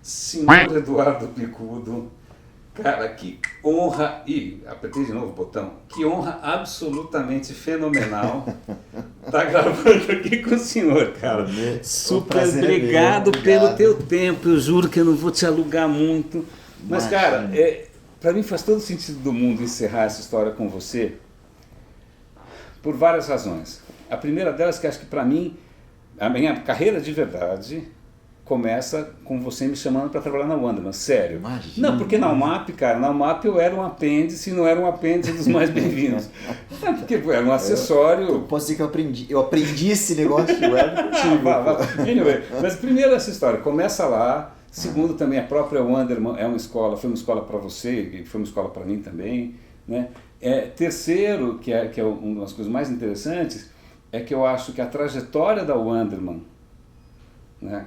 Senhor Eduardo Bicudo, cara, que honra, e apertei de novo o botão, que honra absolutamente fenomenal tá gravando aqui com o senhor, cara. Super obrigado pelo teu tempo, eu juro que eu não vou te alugar muito, mas cara, para mim faz todo sentido do mundo encerrar essa história com você, por várias razões. A primeira delas que acho que para mim, a minha carreira de verdade começa com você me chamando para trabalhar na Wonderman, sério. Imagina. Não, porque na UMAP, cara, na UMAP eu era um apêndice e não era um apêndice dos mais bem-vindos. É porque era um acessório. Eu posso dizer que eu aprendi esse negócio de web contigo. Anyway, mas primeiro essa história, começa lá. Segundo, também a própria Wonderman é uma escola, foi uma escola para você e foi uma escola para mim também, né? Terceiro, que é uma das coisas mais interessantes, é que eu acho que a trajetória da Wonderman, né,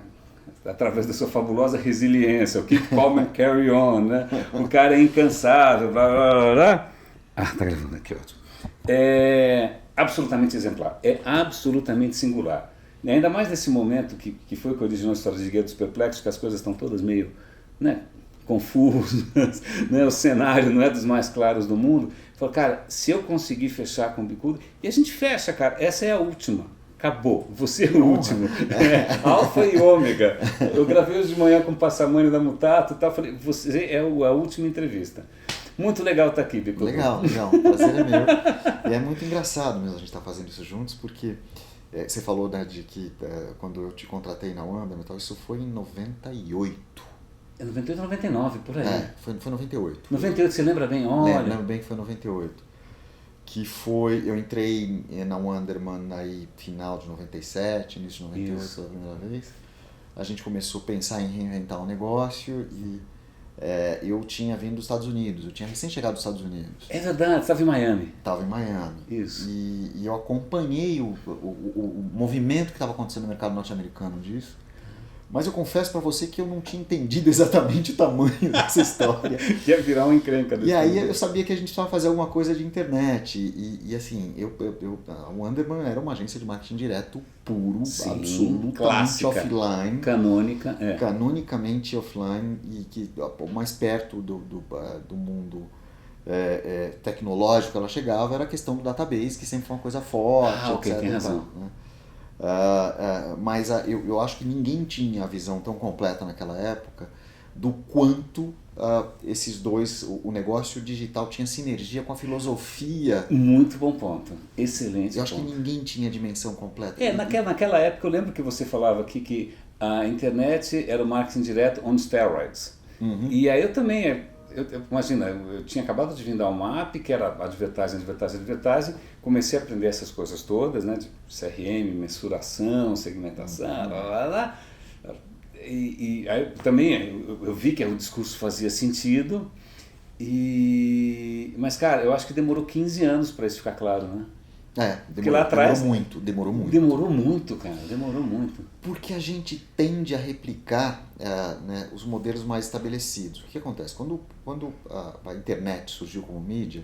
através da sua fabulosa resiliência, o keep calm and carry on, né? O cara é incansável, blá, blá, blá, blá. Tá gravando aqui, ótimo. É absolutamente exemplar, é absolutamente singular. E ainda mais nesse momento que foi que originou a história de Guia dos Perplexos, que as coisas estão todas meio, né, confusas, né? O cenário não é dos mais claros do mundo. Falei, cara, se eu conseguir fechar com o Bicudo, e a gente fecha, cara, essa é a última. Acabou, você é o último, alfa e ômega. Eu gravei hoje de manhã com o Passamani da Mutato e tal, falei, você é a última entrevista. Muito legal estar aqui, Bicudo. Legal, o prazer é meu. E é muito engraçado mesmo a gente estar fazendo isso juntos, porque você falou, né, de que quando eu te contratei na Wonderman, isso foi em 98. É 98 ou 99, por aí. Foi 98. 98, você lembra bem? Olha. Lembro bem que foi 98. Que foi, eu entrei na Wonderman aí final de 97, início de 98 pela primeira vez. A gente começou a pensar em reinventar um negócio e eu tinha vindo dos Estados Unidos, eu tinha recém chegado dos Estados Unidos. É verdade, estava em Miami. Estava em Miami. Isso. E eu acompanhei o movimento que estava acontecendo no mercado norte-americano disso. Mas eu confesso para você que eu não tinha entendido exatamente o tamanho dessa história. Que ia virar uma encrenca. E aí eu sabia que a gente precisava fazer alguma coisa de internet. E assim, a Wonderman era uma agência de marketing direto puro, sim, absolutamente clássica, offline. Canônica. Canonicamente offline e que mais perto do mundo tecnológico ela chegava era a questão do database, que sempre foi uma coisa forte, ok, etc. Tem razão. Né? Mas eu acho que ninguém tinha a visão tão completa naquela época do quanto esses dois, o negócio digital tinha sinergia com a filosofia. Muito bom ponto, excelente. Eu acho que ninguém tinha a dimensão completa. Naquela época eu lembro que você falava aqui que a internet era o marketing direto on steroids. Uhum. E aí eu também, imagina, eu tinha acabado de vir da UMAP, que era advertising, comecei a aprender essas coisas todas, né, de CRM, mensuração, segmentação, lá. E aí também eu vi que o discurso fazia sentido, mas cara, eu acho que demorou 15 anos para isso ficar claro, né? Demorou muito. Demorou muito, cara, demorou muito. Porque a gente tende a replicar né, os modelos mais estabelecidos. O que acontece? Quando a internet surgiu como mídia,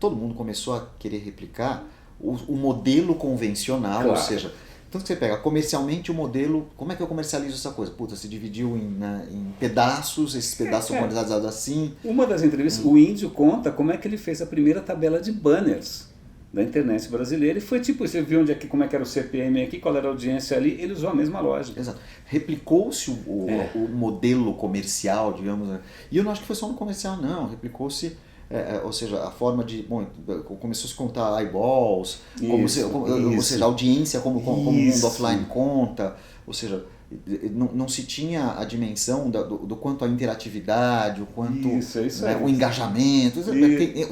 todo mundo começou a querer replicar o modelo convencional, claro. Ou seja, tanto que você pega comercialmente o modelo, como é que eu comercializo essa coisa? Se dividiu em pedaços, esses pedaços são organizados assim. Uma das entrevistas, o Índio conta como é que ele fez a primeira tabela de banners da internet brasileira, e foi tipo, você viu como é que era o CPM aqui, qual era a audiência ali, ele usou a mesma lógica. Exato. Replicou-se o modelo comercial, digamos, e eu não acho que foi só no comercial, não, replicou-se, ou seja, a forma de, começou a se contar eyeballs, ou seja, a audiência como o mundo offline conta, ou seja, não se tinha a dimensão do quanto a interatividade, o quanto o engajamento,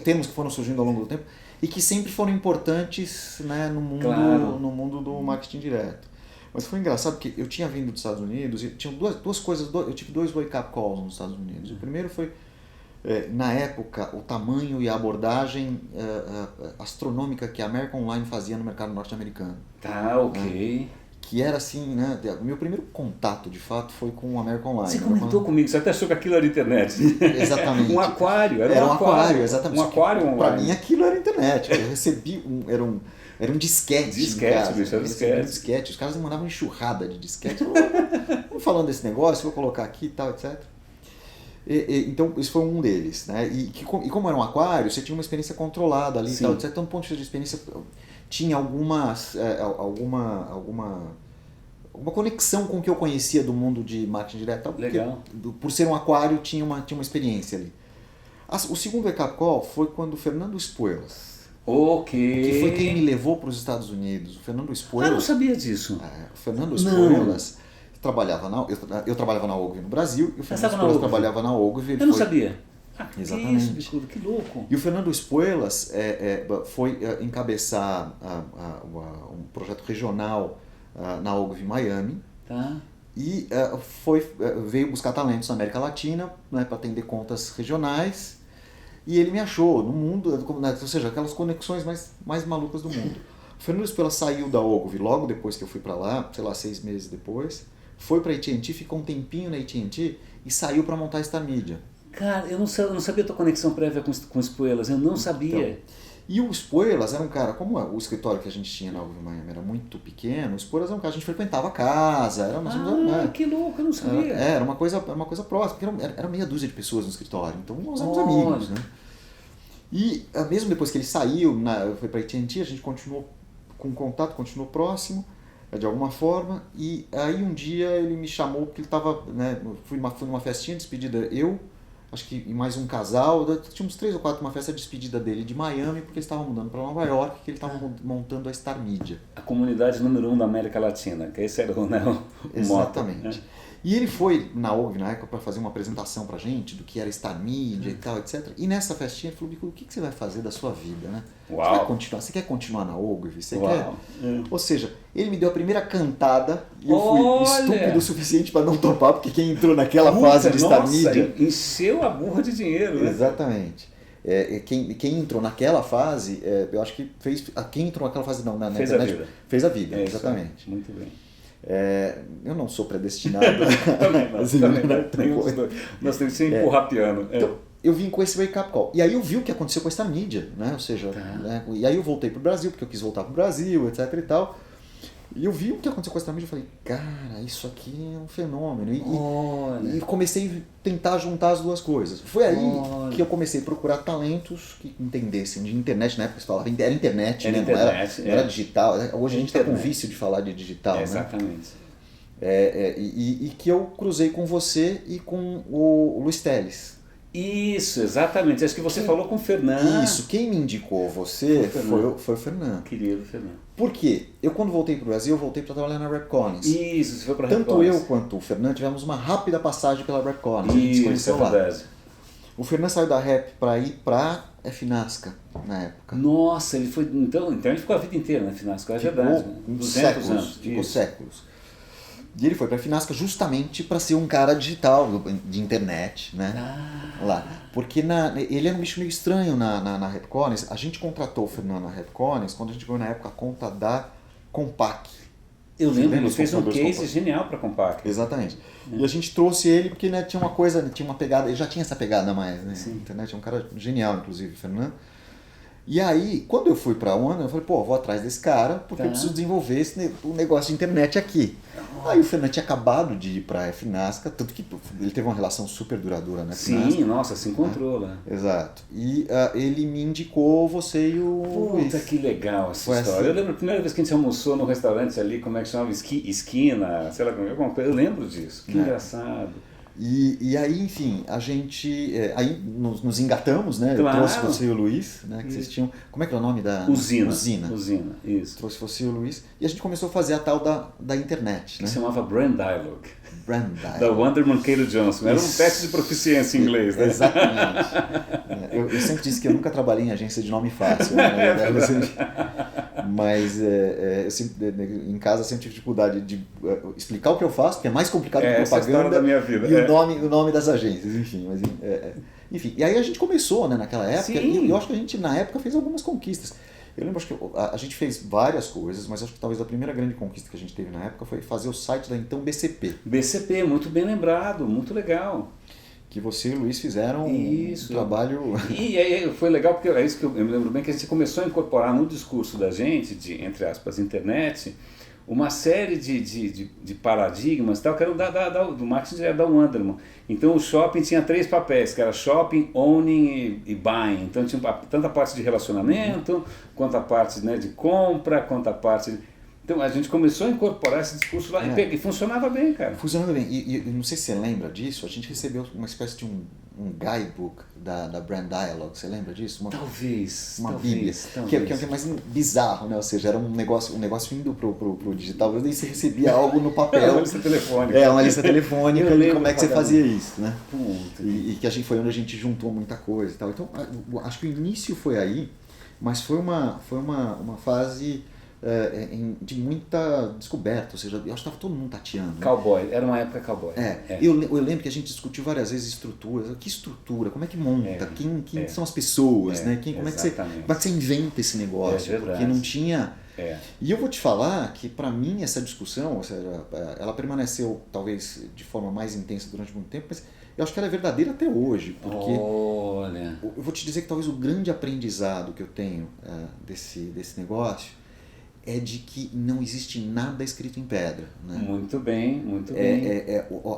termos que foram surgindo ao longo do tempo, e que sempre foram importantes, né, no mundo do marketing direto. Mas foi engraçado porque eu tinha vindo dos Estados Unidos e tinha duas coisas, eu tive dois wake-up calls nos Estados Unidos. O primeiro foi, na época, o tamanho e a abordagem astronômica que a American Online fazia no mercado norte-americano. Tá, ok. Né? Que era assim, né? O meu primeiro contato, de fato, foi com o American Online. Você comentou comigo, você até achou que aquilo era internet. Exatamente. Um aquário, era um aquário, exatamente. Um aquário online. Para mim aquilo era internet. Eu recebi, Era um disquete. Disquete, bicho, era disquete. Os caras me mandavam enxurrada de disquete. Vamos falando desse negócio, vou colocar aqui e tal, etc. Então, esse foi um deles, né? E como era um aquário, você tinha uma experiência controlada ali e tal, etc. Então, do ponto de vista de experiência, tinha alguma conexão com o que eu conhecia do mundo de marketing direto. Tal, legal. Por ser um aquário, tinha uma experiência ali. O segundo wake-up call foi quando o Fernando Espuelas, que foi quem me levou para os Estados Unidos. O Fernando Espuelas... eu não sabia disso. O Fernando Espuelas eu trabalhava na Ogilvy no Brasil e o Fernando Espuelas trabalhava na Ogilvy. Eu não sabia. Exatamente. Que isso, que louco. E o Fernando Espuelas foi encabeçar um projeto regional na Ogilvy Miami. Tá. E veio buscar talentos na América Latina, né, para atender contas regionais. E ele me achou no mundo, ou seja, aquelas conexões mais malucas do mundo. O Fernando Espuelas saiu da Ogilvy logo depois que eu fui para lá, sei lá, 6 meses depois. Foi para a AT&T, ficou um tempinho na AT&T e saiu para montar a Star Media. Cara, eu não sabia a tua conexão prévia com Espuelas, eu não sabia. Então, e o Espuelas era um cara, como o escritório que a gente tinha na Ogilvy Miami era muito pequeno, o Espuelas era um cara, a gente frequentava a casa, era mais que louco, eu não sabia. Era uma coisa próxima, porque era meia dúzia de pessoas no escritório, então nós éramos amigos, né? E mesmo depois que ele saiu, foi para a AT&T, a gente continuou com contato, continuou próximo, de alguma forma, e aí um dia ele me chamou, porque ele estava, né, fui numa festinha de despedida, acho que e mais um casal, tínhamos 3 ou 4 uma festa de despedida dele de Miami, porque eles estavam mudando para Nova York, que ele estava montando a Star Media. A comunidade número 1 da América Latina, que esse era o Exatamente. mote, né? E ele foi na Ogilvy na época para fazer uma apresentação pra gente do que era Star Media e tal, etc. E nessa festinha ele falou: Bico, o que você vai fazer da sua vida, né? Você quer continuar na Ogilvy? Você quer? Ou seja, ele me deu a primeira cantada e eu fui estúpido o suficiente para não topar, porque quem entrou naquela fase de Star Media... encheu a burra de dinheiro, né? Exatamente. Quem entrou naquela fase, eu acho que quem entrou naquela fase não, na internet, fez a vida, exatamente. Muito bem. Eu não sou predestinado. Também não. Nós temos que empurrar piano. Então, eu vim com esse wake-up call. E aí eu vi o que aconteceu com essa mídia, né? Ou seja, né? E aí eu voltei pro Brasil, porque eu quis voltar pro Brasil, etc e tal. E eu vi o que aconteceu com essa mídia e falei, cara, isso aqui é um fenômeno. E comecei a tentar juntar as duas coisas. Foi aí que eu comecei a procurar talentos que entendessem de internet. Na época você falava, era internet, né? Não era digital. Hoje a gente está com vício de falar de digital. Exatamente. Né? E que eu cruzei com você e com o Luiz Teles. Isso, exatamente. Acho que você falou com o Fernando. Isso, quem me indicou você foi o Fernando. Querido Fernando. Por quê? Eu quando voltei para o Brasil, eu voltei para trabalhar na Rapconnings. Isso, você foi para a Rapconnings. Tanto eu quanto o Fernando tivemos uma rápida passagem pela Rapconnings. Isso, é verdade. O Fernando saiu da Rap para ir para a Finasca na época. Nossa, ele foi. Então ele ficou a vida inteira na Finasca, é verdade. 200 anos. Ficou séculos. E ele foi para a Finasca justamente para ser um cara digital, de internet, né? Lá. Porque ele era um bicho meio estranho na Rapconnings. A gente contratou o Fernando na Rapconnings quando a gente ganhou na época a conta da Compaq. Eu lembro, ele fez um case genial para Compaq. Exatamente. E a gente trouxe ele porque, né, tinha uma pegada, ele já tinha essa pegada mais, né? Sim. Internet é um cara genial, inclusive, o Fernando. E aí, quando eu fui para a ONU, eu falei, vou atrás desse cara, porque eu preciso desenvolver o negócio de internet aqui. Aí o Fernando tinha acabado de ir para a Finasca, tanto que ele teve uma relação super duradoura na Finasca. Sim, nossa, se encontrou lá. Exato. E ele me indicou você e o Luiz. Que legal essa história. Eu lembro a primeira vez que a gente almoçou no restaurante ali, como é que chamava? Esquina, sei lá, alguma coisa. Eu lembro disso. Que engraçado. E aí, enfim, a gente aí nos engatamos, né? Claro. Eu trouxe você e o Luiz, né? Que vocês tinham. Como é que é o nome da. Usina, isso. Trouxe você e o Luiz. E a gente começou a fazer a tal da internet, né? Que chamava Brand Dialogue. Brand Dialogue. Da Wonderman Caylor Johnson. Era um teste de proficiência em inglês, né? Exatamente. Eu sempre disse que eu nunca trabalhei em agência de nome fácil, né? Mas eu sempre, em casa eu sempre tive dificuldade de explicar o que eu faço, porque é mais complicado que propaganda da minha vida. E o nome das agências, enfim. Mas, enfim, e aí a gente começou, né, naquela época, e eu acho que a gente na época fez algumas conquistas. Eu lembro, acho que a gente fez várias coisas, mas acho que talvez a primeira grande conquista que a gente teve na época foi fazer o site da então BCP. BCP, muito bem lembrado, muito legal. que você e o Luiz fizeram Isso. um trabalho... E aí foi legal, porque é isso que eu me lembro bem, que a gente começou a incorporar no discurso da gente, de, entre aspas, internet, uma série de paradigmas tal, que eram do marketing da Wunderman. Então o shopping tinha 3 papéis, que era shopping, owning e buying. Então tinha tanto a parte de relacionamento, quanto a parte, né, de compra, quanto a parte... Então a gente começou a incorporar esse discurso lá e funcionava bem, cara. Funcionava bem. E não sei se você lembra disso, a gente recebeu uma espécie de um guidebook da Brand Dialogue, você lembra disso? Talvez. Uma bíblia, que é mais bizarro, né? Ou seja, era um negócio indo pro digital, daí você recebia algo no papel. Uma lista telefônica. Uma lista telefônica de como é que você fazia isso, né? Ponto. E que foi onde a gente juntou muita coisa e tal. Então, acho que o início foi aí, mas foi uma fase... de muita descoberta, ou seja, eu acho que estava todo mundo tateando. Né? Cowboy, era uma época cowboy. Eu lembro que a gente discutiu várias vezes estruturas. Que estrutura? Como é que monta? Quem são as pessoas? Né? Como é que você inventa esse negócio? Porque não tinha... E eu vou te falar que para mim essa discussão, ou seja, ela permaneceu talvez de forma mais intensa durante muito tempo, mas eu acho que ela é verdadeira até hoje, porque eu vou te dizer que talvez o grande aprendizado que eu tenho desse negócio é de que não existe nada escrito em pedra. Né? Muito bem, muito bem.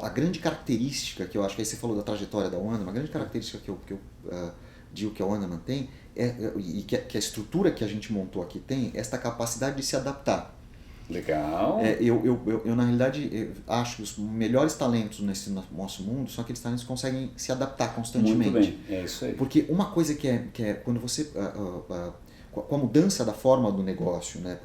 A grande característica que eu acho que aí você falou da trajetória da Wunderman, a grande característica que eu digo que a Wunderman tem e que a estrutura que a gente montou aqui tem é esta capacidade de se adaptar. Legal. Eu na realidade acho que os melhores talentos nesse nosso mundo são aqueles talentos que conseguem se adaptar constantemente. Muito bem, é isso aí. Porque uma coisa que é quando você... com a mudança da forma do negócio, né,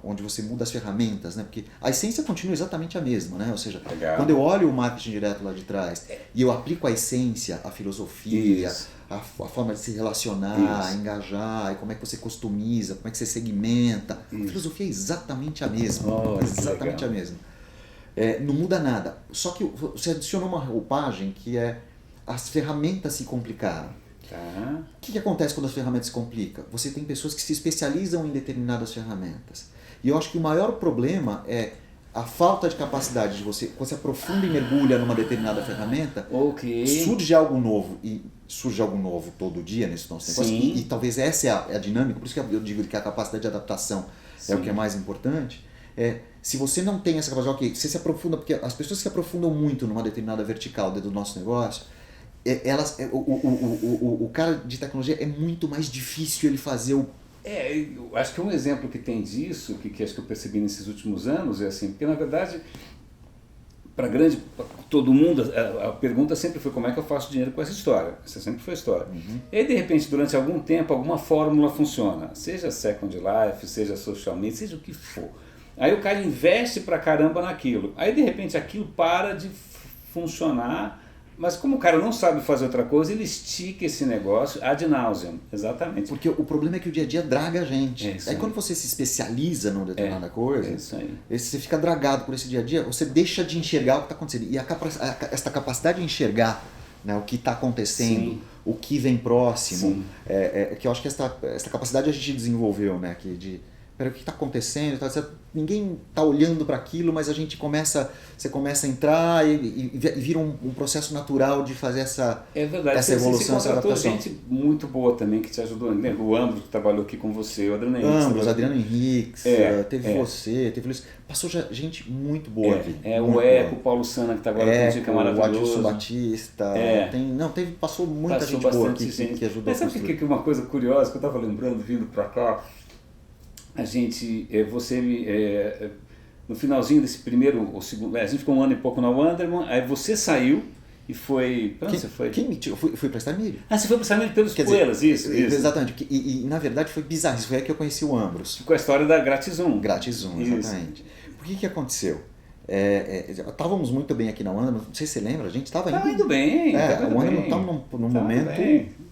onde você muda as ferramentas, né, porque a essência continua exatamente a mesma, né, ou seja, quando eu olho o marketing direto lá de trás e eu aplico a essência, a filosofia, a forma de se relacionar, engajar, e como é que você customiza, como é que você segmenta, a filosofia é exatamente a mesma, exatamente a mesma. Não muda nada, só que você adicionou uma roupagem que é as ferramentas se complicaram. O que acontece quando as ferramentas se complicam? Você tem pessoas que se especializam em determinadas ferramentas. E eu acho que o maior problema é a falta de capacidade de você aprofunda e mergulha numa determinada ferramenta, surge algo novo, e surge algo novo todo dia nesse nosso negócio, e talvez essa é a dinâmica, por isso que eu digo que a capacidade de adaptação é o que é mais importante. Se você não tem essa capacidade, você se aprofunda, porque as pessoas que se aprofundam muito numa determinada vertical dentro do nosso negócio, o cara de tecnologia é muito mais difícil ele fazer o... eu acho que um exemplo que tem disso, que acho que eu percebi nesses últimos anos, é assim, porque na verdade, para todo mundo, a pergunta sempre foi como é que eu faço dinheiro com essa história? Essa sempre foi a história. E aí, de repente, durante algum tempo, alguma fórmula funciona, seja Second Life, seja social media, seja o que for. Aí o cara investe pra caramba naquilo. Aí, de repente, aquilo para de funcionar. Mas como o cara não sabe fazer outra coisa, ele estica esse negócio ad nauseam. Exatamente. Porque o problema é que o dia a dia draga a gente. Aí quando você se especializa numa determinada coisa, você fica dragado por esse dia a dia, você deixa de enxergar o que está acontecendo. E essa capacidade de enxergar, né, o que está acontecendo, o que vem próximo, que eu acho que essa capacidade a gente desenvolveu, né, o que está acontecendo? Ninguém está olhando para aquilo, mas você começa a entrar e vira um processo natural de fazer essa evolução, essa adaptação. Gente muito boa também que te ajudou, né? O Ambros que trabalhou aqui com você, o Adriano Henriques. Ambros, Adriano Henriques, teve você, teve Luiz. Passou gente muito boa aqui. O Eco, o Paulo Sana que está agora contigo, que é maravilhoso. O Adilson Batista. Passou muita gente boa aqui que ajudou. Mas sabe que uma coisa curiosa que eu estava lembrando vindo para cá? A gente, no finalzinho desse primeiro ou segundo, a gente ficou 1 ano e pouco na Wunderman, aí você saiu e foi... Para onde você foi? Eu fui para Starmilho. Você foi para Starmilho pelos Poeiras, isso. Exatamente, e na verdade foi bizarro, isso foi aí que eu conheci o Ambros. Com a história da Gratizum. Gratizum, exatamente. Por que aconteceu? Estávamos muito bem aqui na Wunderman, não sei se você lembra, a gente estava indo bem. A Wunderman estava num momento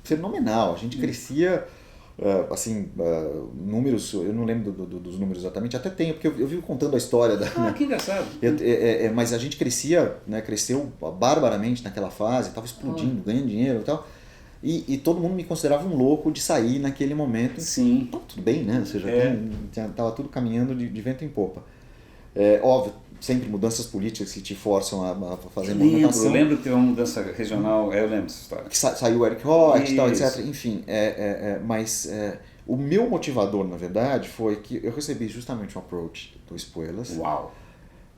fenomenal, a gente crescia... números, eu não lembro dos números exatamente, até tenho, porque eu vivo contando a história que engraçado. Mas a gente crescia, né, cresceu barbaramente naquela fase, estava explodindo, ganhando dinheiro e tal, e todo mundo me considerava um louco de sair naquele momento. Sim. Tava tudo bem, né? Ou seja, tava tudo caminhando de vento em popa. Óbvio, sempre mudanças políticas que te forçam a fazer movimentação. Eu lembro que teve uma mudança regional, eu lembro dessa história. Que saiu o Eric Roth e tal, etc. Enfim, mas o meu motivador, na verdade, foi que eu recebi justamente um approach do Espuelas. Uau!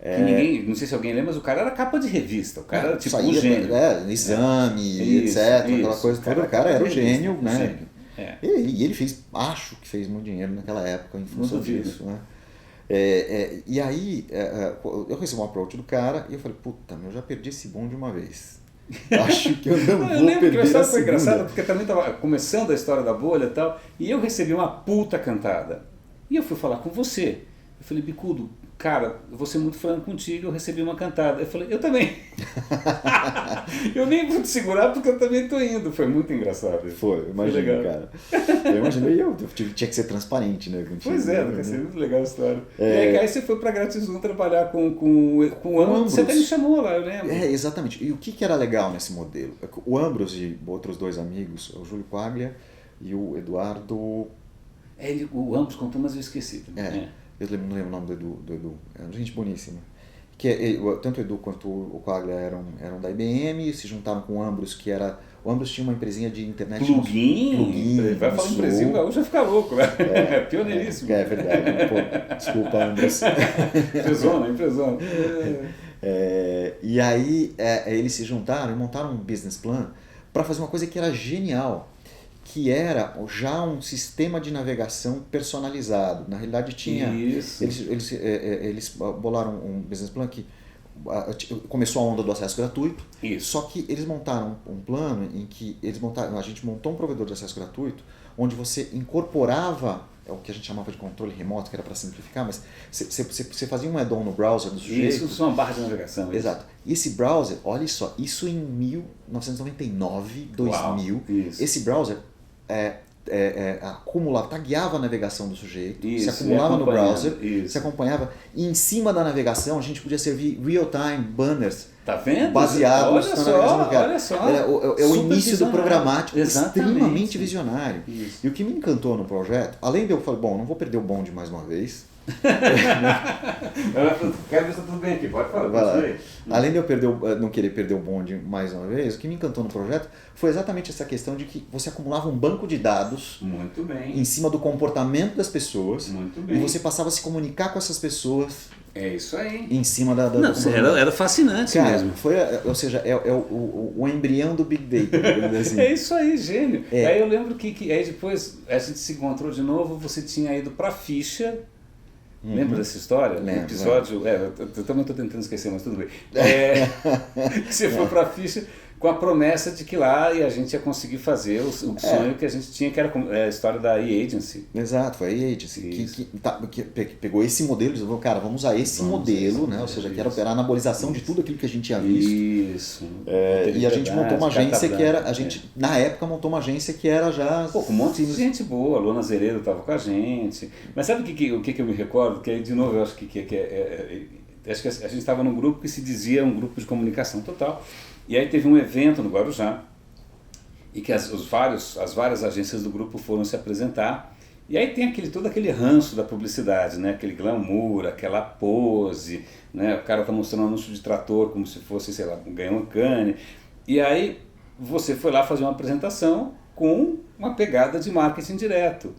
Que ninguém, não sei se alguém lembra, mas o cara era capa de revista, o cara era tipo um gênio. Exame, etc. Aquela coisa toda. O cara era o gênio, né? É. E ele fez, acho que fez muito dinheiro naquela época em função disso, né? E aí eu recebi um approach do cara e eu falei, puta, eu já perdi esse bonde uma vez. Acho que eu não vou perder a segunda. Foi engraçado porque também estava começando a história da bolha e tal, e eu recebi uma puta cantada. E eu fui falar com você. Eu falei, Bicudo, cara, eu vou ser muito franco contigo, eu recebi uma cantada. Eu falei, eu também. Eu nem vou te segurar porque eu também tô indo. Foi muito engraçado. Foi, imagina, cara. Eu imaginei, eu tinha que ser transparente, né? Contigo, pois é, vai ser muito legal a história. E aí você foi pra Gratizum trabalhar com o Ambros. Você até me chamou lá, eu lembro. Exatamente. E o que era legal nesse modelo? O Ambros e outros dois amigos, o Júlio Quaglia e o Eduardo... o Ambros contou, mas eu esqueci. Eu não lembro o nome do Edu. É uma gente boníssima. Tanto o Edu quanto o Quaglia eram da IBM e se juntaram com o Ambros, que era... O Ambros tinha uma empresinha de internet... Plugin. Vai falar empresinha, o gaúcho vai ficar louco. É pioneiríssimo. É verdade. Pô, desculpa, Ambros. Empresona. E aí eles se juntaram e montaram um business plan para fazer uma coisa que era genial, que era já um sistema de navegação personalizado. Na realidade tinha... Eles bolaram um business plan que começou a onda do acesso gratuito, só que eles montaram um plano em que a gente montou um provedor de acesso gratuito onde você incorporava o que a gente chamava de controle remoto, que era para simplificar, mas você fazia um add-on no browser do sujeito. Isso é uma barra de navegação. Exato. E esse browser, olha só, isso em 1999, 2000, esse browser acumulava, tagueava a navegação do sujeito, se acumulava no browser, se acompanhava, e em cima da navegação a gente podia servir real-time banners. Tá vendo? Baseados na navegação do cara. Olha só. É o início do programático. Exatamente. Extremamente visionário. Isso. E o que me encantou no projeto, além de eu falar, bom, não vou perder o bonde mais uma vez. Quero ver se tá tudo bem aqui, pode falar. Além de eu não querer perder o bonde mais uma vez, o que me encantou no projeto foi exatamente essa questão de que você acumulava um banco de dados muito bem em cima do comportamento das pessoas muito bem. E você passava a se comunicar com essas pessoas. É isso aí. Em cima da não, era fascinante, cara, mesmo. Ou seja, o embrião do Big Data. Assim. É isso aí, gênio. Aí eu lembro que aí depois a gente se encontrou de novo, você tinha ido para a ficha. Lembra dessa história? Lembro, no episódio, eu também estou tentando esquecer, mas tudo bem. Você foi para a ficha com a promessa de que lá a gente ia conseguir fazer o sonho que a gente tinha, que era a história da E-Agency. Exato, foi a E-Agency, que pegou esse modelo e falou, cara, vamos usar esse modelo, né? Ou seja, que era a anabolização de tudo aquilo que a gente tinha visto. Isso. E a gente montou uma agência que era, na época montou uma agência que era já... Pô, com um monte de gente boa, a Luana Zeredo estava com a gente. Mas sabe o que eu me recordo? Que aí, de novo, eu acho que acho que a gente estava num grupo que se dizia um grupo de comunicação total. E aí teve um evento no Guarujá, e que as várias agências do grupo foram se apresentar, e aí tem todo aquele ranço da publicidade, né? Aquele glamour, aquela pose, né? O cara está mostrando um anúncio de trator como se fosse, sei lá, ganhou um cane, e aí você foi lá fazer uma apresentação com uma pegada de marketing direto,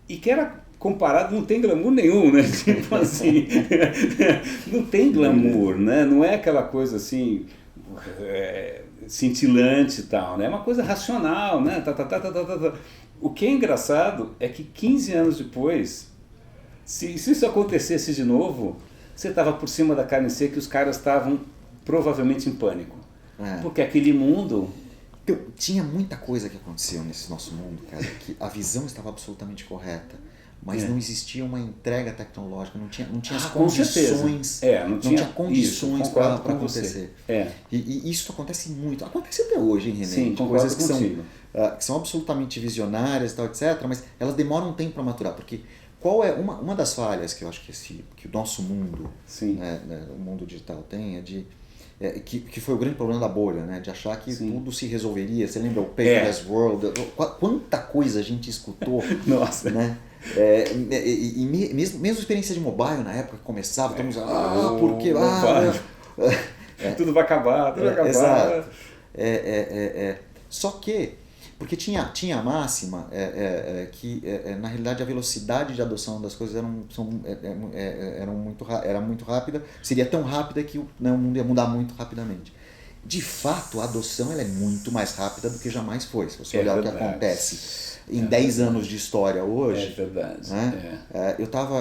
e que era... comparado, não tem glamour nenhum, né? Tipo assim, não tem glamour, né? Não é aquela coisa assim... cintilante e tal, né? É uma coisa racional, né? O que é engraçado é que 15 anos depois, se isso acontecesse de novo, você estava por cima da carne seca e os caras estavam provavelmente em pânico. Porque aquele mundo... Então, tinha muita coisa que aconteceu nesse nosso mundo, cara, que a visão estava absolutamente correta, mas não existia uma entrega tecnológica, não tinha as condições, não tinha condições para acontecer. E isso acontece muito, acontece até hoje, hein, René? Sim, coisas que são absolutamente visionárias e tal, etc., mas elas demoram um tempo para maturar, porque qual é uma das falhas que eu acho que o nosso mundo, né, o mundo digital tem, que foi o grande problema da bolha, né? De achar que Sim. tudo se resolveria. Você lembra o Paperless World? Quanta coisa a gente escutou. Nossa. Né? Mesmo experiência de mobile na época que começava, estamos porque tudo vai acabar, tudo vai acabar. Exato. Só que, porque tinha a máxima que, na realidade, a velocidade de adoção das coisas era muito rápida, seria tão rápida que o mundo ia mudar muito rapidamente. De fato, a adoção ela é muito mais rápida do que jamais foi. Se você olhar o que acontece em 10 anos de história hoje. É verdade. Né?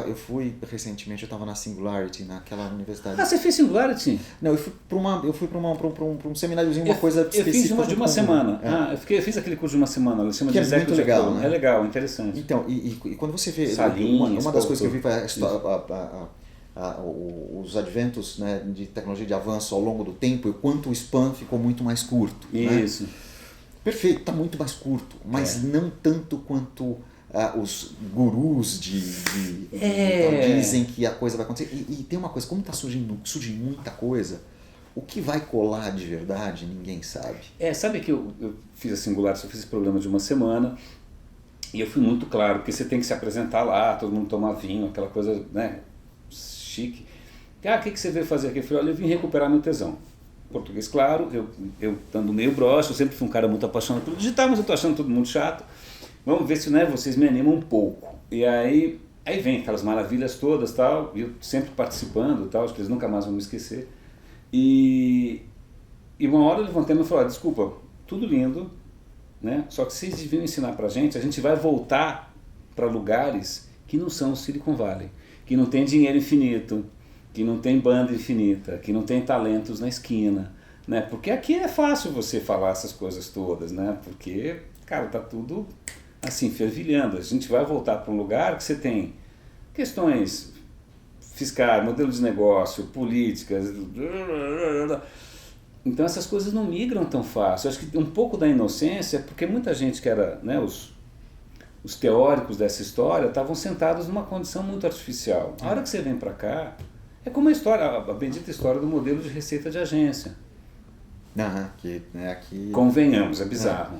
Eu fui recentemente, eu estava na Singularity, naquela universidade. Ah, você fez Singularity? Não, eu fui para um semináriozinho, uma coisa específica. Eu fiz uma de uma semana. Eu fiz aquele curso de uma semana, ele chama de Executive. Que é muito legal, né? É legal, interessante. Então, e quando você vê, Salinhas, uma das coisas que eu vi foi os adventos, né, de tecnologia de avanço ao longo do tempo e o quanto o spam ficou muito mais curto. Isso. Né? Perfeito, está muito mais curto, mas não tanto quanto os gurus dizem que a coisa vai acontecer. E tem uma coisa, como está surgindo muita coisa, o que vai colar de verdade ninguém sabe. Sabe que eu fiz a Singularity, eu fiz esse programa de uma semana e eu fui muito claro, porque você tem que se apresentar lá, todo mundo tomar vinho, aquela coisa, né, chique. O que você veio fazer aqui? Eu falei, olha, eu vim recuperar meu tesão. Português, claro, eu estando meio broxo, eu sempre fui um cara muito apaixonado pelo digital, mas eu estou achando todo mundo chato. Vamos ver se, né, vocês me animam um pouco. E aí vem aquelas maravilhas todas, tal, e eu sempre participando, tal, acho que eles nunca mais vão me esquecer. E uma hora eu levantei e falei, desculpa, tudo lindo, né? Só que vocês deviam ensinar pra gente, a gente vai voltar para lugares que não são o Silicon Valley, que não tem dinheiro infinito, que não tem banda infinita, que não tem talentos na esquina, né? Porque aqui é fácil você falar essas coisas todas, né? Porque, cara, tá tudo assim, fervilhando. A gente vai voltar para um lugar que você tem questões fiscais, modelo de negócio, políticas. Então essas coisas não migram tão fácil. Eu acho que um pouco da inocência, porque muita gente que era, né, os teóricos dessa história estavam sentados numa condição muito artificial. A hora que você vem para cá, é como a bendita história do modelo de receita de agência. Aqui, convenhamos, é bizarro.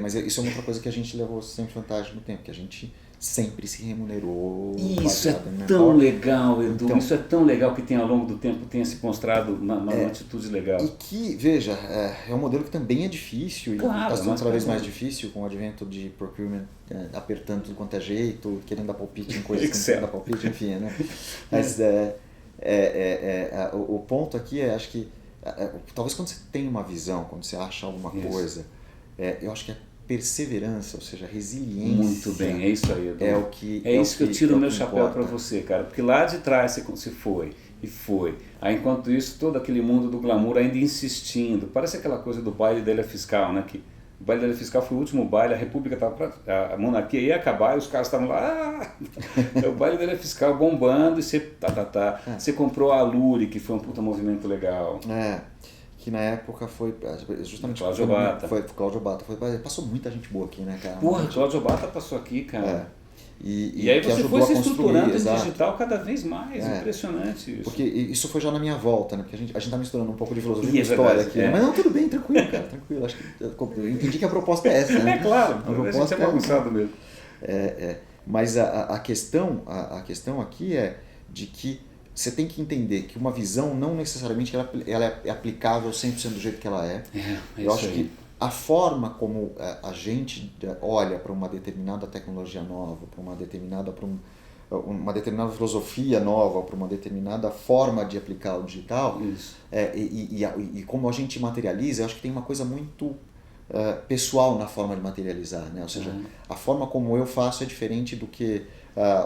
Mas isso é uma outra coisa que a gente levou sempre vantagem no tempo, que a gente sempre se remunerou. Isso é tão legal, Edu. Então, isso é tão legal que tem, ao longo do tempo tenha se mostrado uma atitude legal. E que, veja, é um modelo que também é difícil e está sendo cada vez mais difícil com o advento de procurement apertando tudo quanto é jeito, querendo dar palpite em coisas que não querem dar palpite, enfim, né? Mas o ponto aqui acho que talvez quando você tem uma visão, quando você acha alguma coisa, eu acho que a perseverança, ou seja, a resiliência. Muito bem, é isso aí, Edu. É o que isso que eu tiro o meu chapéu para você, cara. Porque lá de trás você foi e foi. Aí enquanto isso, todo aquele mundo do glamour ainda insistindo. Parece aquela coisa do baile da ilha fiscal, né? Que o baile da ilha fiscal foi o último baile, a república estava a monarquia ia acabar e os caras estavam lá. É o baile da ilha fiscal bombando e você Você comprou a Alure, que foi um puta movimento legal. Que na época foi justamente Cláudio Bata. Foi Cláudio Bata. Passou muita gente boa aqui, né, cara? Porra, Cláudio Bata passou aqui, cara. E aí você foi se estruturando em digital cada vez mais, impressionante isso. Porque isso foi já na minha volta, né? Porque a gente tá misturando um pouco de filosofia e história aqui. Mas não, tudo bem, tranquilo, cara, tranquilo. Acho que eu entendi que a proposta é essa, né? Claro, a gente é bagunçado mesmo. Mas a questão aqui é de que você tem que entender que uma visão não necessariamente ela é aplicável 100% do jeito que ela é. Eu acho que a forma como a gente olha para uma determinada tecnologia nova, para uma determinada filosofia nova, para uma determinada forma de aplicar o digital, e como a gente materializa, eu acho que tem uma coisa muito pessoal na forma de materializar, né? Ou seja, a forma como eu faço é diferente do que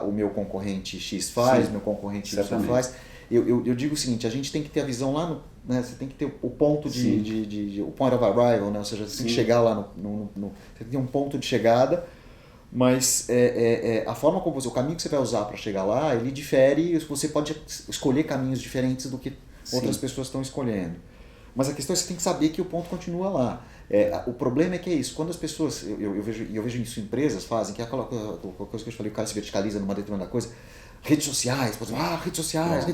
o meu concorrente X faz, o meu concorrente Y faz. Eu digo o seguinte, a gente tem que ter a visão lá no... Né, você tem que ter o ponto o point of arrival, né? Ou seja, você tem que chegar lá você tem que ter um ponto de chegada, mas a forma como o caminho que você vai usar para chegar lá, ele difere, você pode escolher caminhos diferentes do que outras pessoas estão escolhendo. Mas a questão é que você tem que saber que o ponto continua lá. O problema é que é isso, quando as pessoas, eu vejo isso em empresas fazem, que é aquela coisa que eu te falei, o cara se verticaliza numa determinada coisa. redes sociais, por exemplo, redes sociais,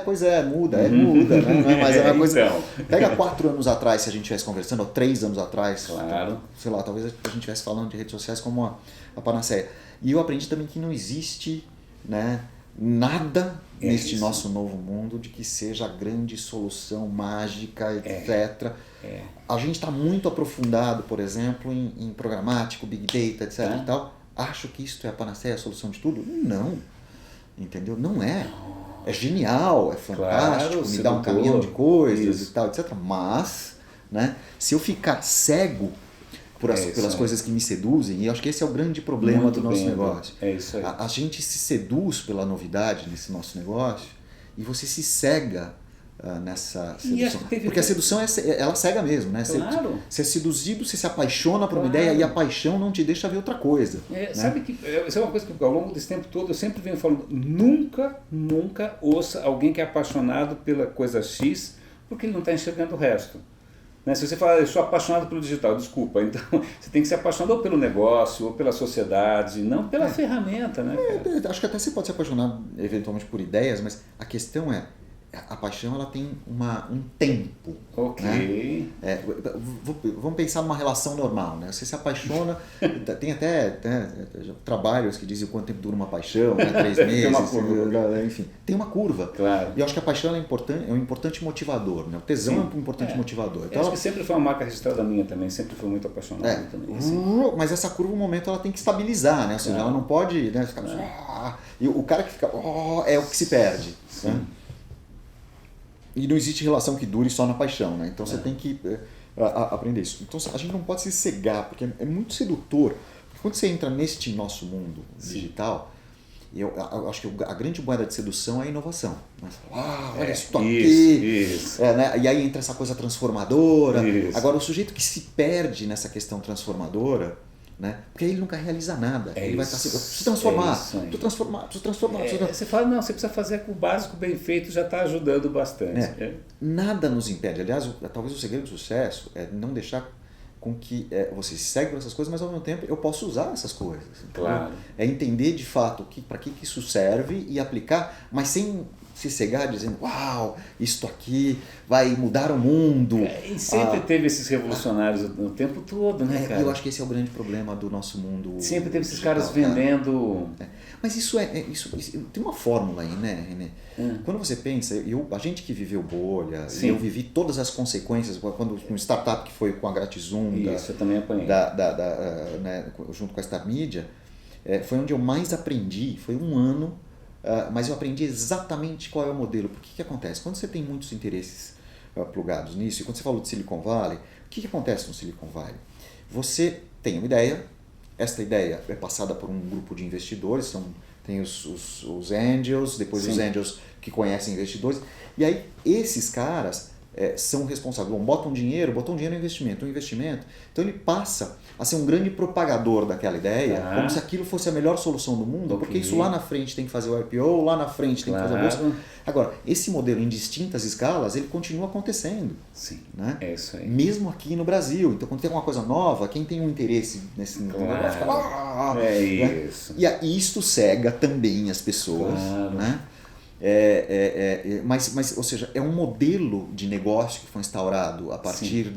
pois é, muda, muda, né? Não é mais a mesma coisa. Então. Pega 4 anos atrás, se a gente estivesse conversando, ou 3 anos atrás, claro. sei lá, talvez a gente estivesse falando de redes sociais como a panaceia. E eu aprendi também que não existe, né, nada neste nosso novo mundo de que seja a grande solução mágica, etc. A gente está muito aprofundado, por exemplo, em programático, big data, etc. e tal. Acho que isso é a panaceia, a solução de tudo? Não. Entendeu? Não é. É genial, é fantástico, claro, me dá um caminhão de coisas e tal, etc. Mas, né, se eu ficar cego pelas coisas que me seduzem, e eu acho que esse é o grande problema do nosso negócio. É isso aí. A gente se seduz pela novidade nesse nosso negócio e você se cega nessa sedução. Porque a sedução, ela cega mesmo, né? Claro. Você é seduzido, você se apaixona por uma ideia e a paixão não te deixa ver outra coisa. Né? Sabe que isso é uma coisa que ao longo desse tempo todo eu sempre venho falando, nunca ouça alguém que é apaixonado pela coisa X porque ele não está enxergando o resto. Né? Se você fala, eu sou apaixonado pelo digital, desculpa, então você tem que ser apaixonado ou pelo negócio, ou pela sociedade, não pela ferramenta. Né, acho que até você pode se apaixonar eventualmente por ideias, mas a questão é, a paixão ela tem um tempo. Ok. Né? Vamos pensar numa relação normal. Né? Você se apaixona, tem até trabalhos que dizem quanto tempo dura uma paixão, né? 3 meses, tem uma curva. Enfim, tem uma curva. Claro. E eu acho que a paixão é um importante motivador. Né? O tesão é um importante motivador. Então, eu acho que sempre foi uma marca registrada minha também, sempre fui muito apaixonado também. Mas essa curva, um momento, ela tem que estabilizar, né? Ou seja, ela não pode, né, ficar... E o cara que fica... é o que se perde. Né? E não existe relação que dure só na paixão, né? Então você tem que aprender isso. Então a gente não pode se cegar, porque é muito sedutor. Porque quando você entra neste nosso mundo digital, eu acho que a grande moeda de sedução é a inovação. Né? Olha isso aqui. Isso. Né? E aí entra essa coisa transformadora. Isso. Agora, o sujeito que se perde nessa questão transformadora, né? Porque aí ele nunca realiza nada. Ele vai estar assim, eu preciso transformar, preciso transformar. Você fala, não, você precisa fazer o básico bem feito, já está ajudando bastante. Nada nos impede. Aliás, talvez o segredo do sucesso é não deixar com que você segue por essas coisas, mas ao mesmo tempo eu posso usar essas coisas. Claro. É entender de fato para que isso serve e aplicar, mas sem se cegar dizendo, uau, isto aqui vai mudar o mundo. E sempre teve esses revolucionários o tempo todo, né, cara? Eu acho que esse é o grande problema do nosso mundo. Sempre teve esses caras vendendo... Mas isso tem uma fórmula aí, né, René? Quando você pensa, a gente que viveu bolha, eu vivi todas as consequências, quando um startup que foi com a Gratizum, isso, eu também apanhei. Né, junto com a Star Media, foi onde eu mais aprendi, foi um ano. Mas eu aprendi exatamente qual é o modelo. Porque o que acontece? Quando você tem muitos interesses plugados nisso, e quando você falou de Silicon Valley, o que acontece no Silicon Valley? Você tem uma ideia, esta ideia é passada por um grupo de investidores, tem os angels, depois os angels que conhecem investidores, e aí esses caras são responsáveis, botam dinheiro no investimento, então ele passa a ser um grande propagador daquela ideia, como se aquilo fosse a melhor solução do mundo, porque isso lá na frente tem que fazer o IPO, lá na frente tem que fazer a bolsa. Agora, esse modelo em distintas escalas, ele continua acontecendo. Sim, né? É isso aí. Mesmo aqui no Brasil. Então, quando tem alguma coisa nova, quem tem um interesse nesse negócio vai ficar... isso. E isto cega também as pessoas, né? Mas, ou seja, é um modelo de negócio que foi instaurado a partir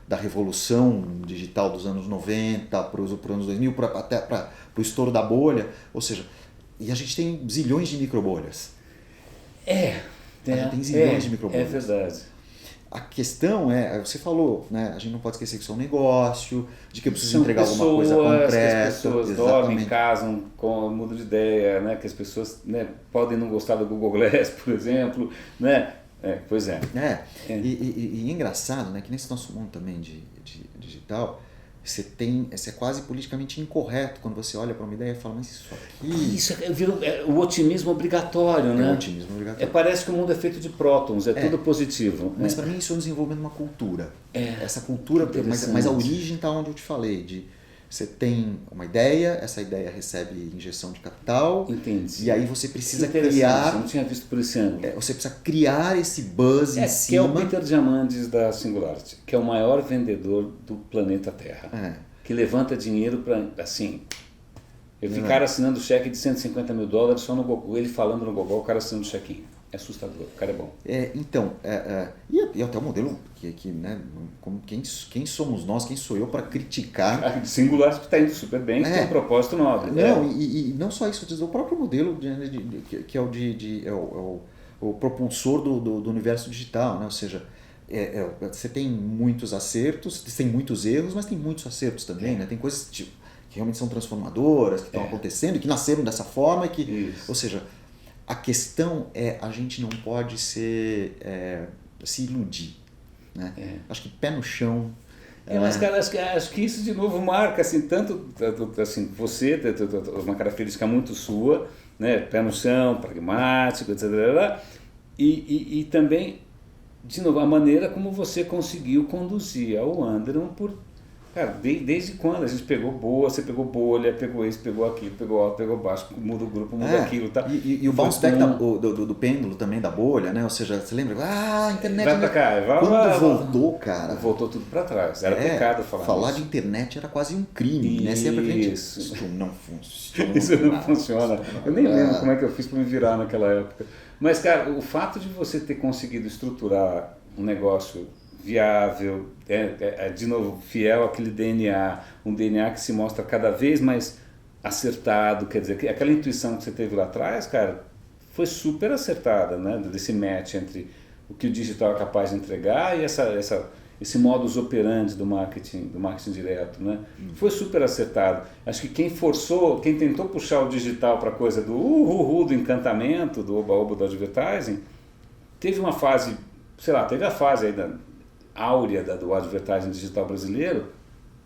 da revolução digital dos anos 90 para os anos 2000, até para o estouro da bolha, ou seja, e a gente tem zilhões de microbolhas. A gente tem zilhões de microbolhas. É verdade. A questão você falou, né, a gente não pode esquecer que isso é um negócio, de que eu preciso entregar alguma coisa concreta. Que as pessoas dormem, casam, mudam de ideia, né, que as pessoas, né, podem não gostar do Google Glass, por exemplo, né? Pois é. E é engraçado, né, que nesse nosso mundo também de digital, você é quase politicamente incorreto quando você olha para uma ideia e fala, mas isso aqui... Isso virou o otimismo obrigatório, né? O otimismo obrigatório. Parece que o mundo é feito de prótons, tudo positivo. Mas para mim isso é um desenvolvimento de uma cultura. Essa cultura, mas a origem está onde eu te falei, você tem uma ideia, essa ideia recebe injeção de capital. Entendi. E aí você precisa criar... Eu não tinha visto por esse ângulo. Você precisa criar esse buzz em cima... Que é o Peter Diamandis da Singularity, que é o maior vendedor do planeta Terra. Que levanta dinheiro para, assim... Eu vi cara assinando cheque de $150 mil só no Gogol, ele falando no Gogol, o cara assinando chequinho. É assustador, o cara é bom. E até o modelo né, quem somos nós, quem sou eu para criticar? Singular que está indo super bem, que tem um propósito nobre. Não, e não só isso, o próprio modelo que é o propulsor do universo digital, né? Ou seja, você tem muitos acertos, você tem muitos erros, mas tem muitos acertos também, né? Tem coisas que realmente são transformadoras, que estão acontecendo e que nasceram dessa forma, ou seja, a questão a gente não pode se iludir, né? Acho que pé no chão. Mas, cara, acho que isso de novo marca, assim, tanto assim, você, uma característica muito sua, né? Pé no chão, pragmático, etc. E também, de novo, a maneira como você conseguiu conduzir ao Underman cara, desde quando a gente pegou boa, você pegou bolha, pegou isso, pegou aquilo, pegou alto, pegou baixo, muda o grupo, muda aquilo, tá? E o bounce back do pêndulo também, da bolha, né? Ou seja, você lembra? A internet... Vai pra cá, quando voltou, cara... Voltou tudo pra trás, era pecado falar Falar de internet era quase um crime, né? Isso não funciona. Isso não funciona. Eu nem lembro como é que eu fiz pra me virar naquela época. Mas, cara, o fato de você ter conseguido estruturar um negócio viável, de novo, fiel àquele DNA, um DNA que se mostra cada vez mais acertado, quer dizer, aquela intuição que você teve lá atrás, cara, foi super acertada, né? Desse match entre o que o digital é capaz de entregar e esse modus operandi do marketing direto, né? Foi super acertado. Acho que quem tentou puxar o digital para a coisa do encantamento, do oba-oba do advertising, teve uma fase, teve a fase aí áurea do advertising digital brasileiro,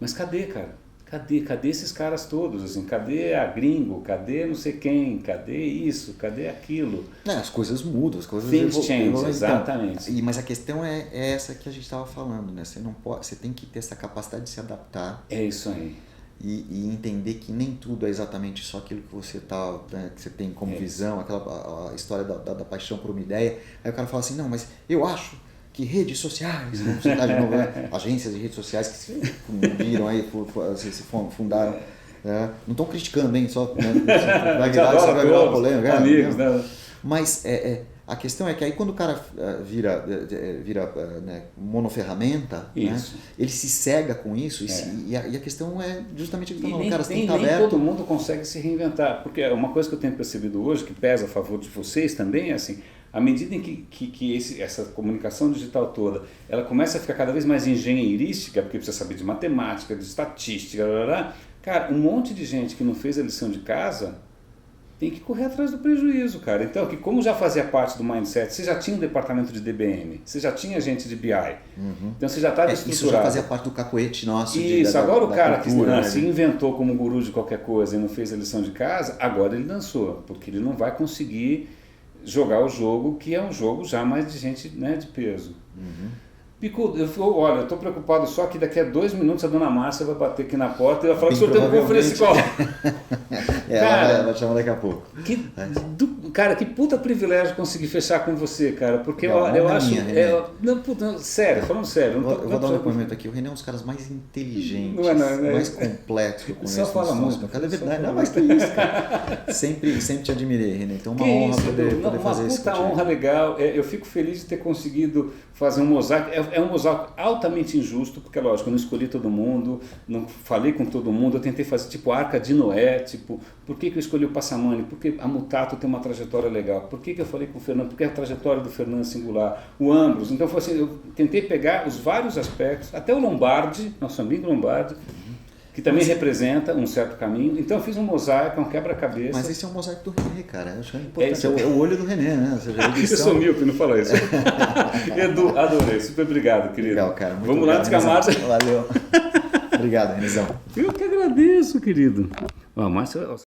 mas cadê, cara? Cadê esses caras todos? Assim, cadê a gringo? Cadê não sei quem? Cadê isso? Cadê aquilo? As coisas mudam, as coisas evoluem. Exatamente. Então, mas a questão é essa que a gente estava falando, né? Você tem que ter essa capacidade de se adaptar. É isso aí. E entender que nem tudo é exatamente só aquilo que você que você tem como visão, a história da paixão por uma ideia. Aí o cara fala assim, não, mas eu acho que redes sociais, vamos citar de novo, agências de redes sociais que se fundiram aí, se fundaram, não estão criticando, hein, só vai virar polêmica. Amigos, né? Mas a questão é que aí quando o cara vira monoferramenta, né, ele se cega com isso e a questão é justamente que cara, você tem que estar aberto. Nem todo mundo consegue se reinventar, porque uma coisa que eu tenho percebido hoje, que pesa a favor de vocês também, é assim, à medida em que essa comunicação digital toda, ela começa a ficar cada vez mais engenheirística, porque precisa saber de matemática, de estatística, cara, um monte de gente que não fez a lição de casa tem que correr atrás do prejuízo, cara. Então, que como já fazia parte do mindset, você já tinha um departamento de DBM, você já tinha gente de BI, então você já estava estruturado. Isso já fazia parte do cacuete nosso. Isso, agora o cara que se inventou como guru de qualquer coisa e não fez a lição de casa, agora ele dançou, porque ele não vai conseguir jogar o jogo, que é um jogo já mais de gente, né, de peso. Picudo, eu estou preocupado só que daqui a 2 minutos a dona Márcia vai bater aqui na porta e vai falar que o senhor tem um conference call. Ela vai chamar daqui a pouco. Cara, que puta privilégio conseguir fechar com você, cara, porque eu acho... sério, falando sério. Eu vou dar um depoimento aqui, o René é um dos caras mais inteligentes, mais completos que eu conheço. Só fala muito. Cara, é verdade, não, mas que isso, cara. Sempre te admirei, René, então uma honra poder fazer isso. Uma puta honra legal, eu fico feliz de ter conseguido fazer um mosaico. É um mosaico altamente injusto, porque é lógico, eu não escolhi todo mundo, não falei com todo mundo, eu tentei fazer tipo a Arca de Noé, tipo, por que eu escolhi o Passamani? Porque a Mutato tem uma trajetória legal. Por que eu falei com o Fernando? Porque a trajetória do Fernando é singular. O Ambros, então foi assim, eu tentei pegar os vários aspectos, até o Lombardi, nosso amigo Lombardi, que também representa um certo caminho. Então eu fiz um mosaico, um quebra-cabeça. Mas esse é um mosaico do René, cara. Eu acho que é importante. É o olho do René, né? Ou seja, eu sou míope, não fala isso. Edu, adorei. Super obrigado, querido. Legal, cara. Muito Vamos lá, descamar. Valeu. Obrigado, Renezão. Eu que agradeço, querido. Ó, Márcio...